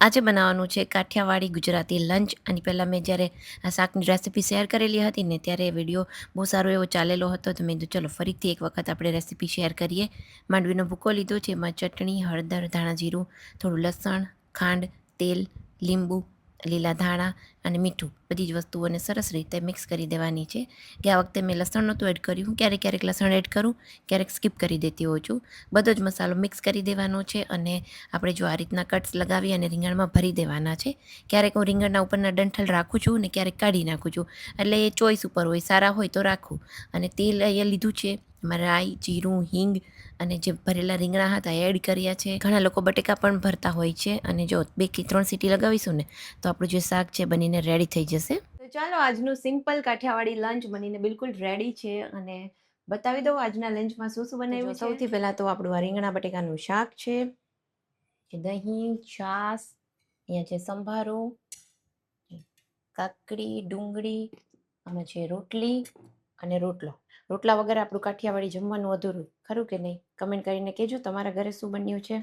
આજે બનાવવાનું છે કાઠિયાવાડી ગુજરાતી લંચ. અને પહેલાં મેં જ્યારે આ શાકની રેસીપી શેર કરેલી હતી ને ત્યારે વિડીયો બહુ સારો એવો ચાલેલો હતો, તો મેં કીધું ચલો ફરીથી એક વખત આપણે રેસીપી શેર કરીએ. માંડવીનો ભૂકો લીધો છે, એમાં ચટણી, હળદર, ધાણા જીરું, થોડું લસણ, ખાંડ, તેલ, લીંબુ, લીલા ધાણા અને મીઠું, બધી જ વસ્તુઓને સરસ રીતે મિક્સ કરી દેવાની છે. કે આ વખતે મેં લસણ નહોતું એડ કર્યું, ક્યારેક ક્યારેક લસણ એડ કરું, ક્યારેક સ્કીપ કરી દેતી હોઉં છું. બધો જ મસાલો મિક્સ કરી દેવાનો છે અને આપણે જો આ રીતના કટ્સ લગાવી અને રીંગણમાં ભરી દેવાના છે. ક્યારેક હું રીંગણના ઉપરના ડંઠલ રાખું છું ને ક્યારેક કાઢી નાખું છું, એટલે એ ચોઈસ ઉપર હોય, સારા હોય તો રાખું. અને તેલ અહીંયા લીધું છે, એમાં રાઈ, જીરું, હિંગ અને જે ભરેલા રીંગણા હતા એડ કર્યા છે. ઘણા લોકો બટેકા પણ ભરતા હોય છે. અને જો 2 કે 3 સીટી લગાવીશું ને તો આપણું જે શાક છે બનીને રેડી થઈ જશે. તો ચાલો, આજનું સિમ્પલ કાઠિયાવાડી લંચ બનીને બિલકુલ રેડી છે અને બતાવી દઉં આજના લંચમાં શું શું બનાવ્યું છે. સૌથી પહેલાં તો આપણું આ રીંગણા બટેકાનું શાક છે, દહીં, છાશ, અહીંયા છે સંભારો, કાકડી, ડુંગળી, અને છે રોટલી અને રોટલો. રોટલા વગર આપણું કાઠિયાવાડી જમવાનું અધૂરું, ખરું કે નહીં? કમેન્ટ કરીને કહેજો તમારા ઘરે શું બન્યું છે.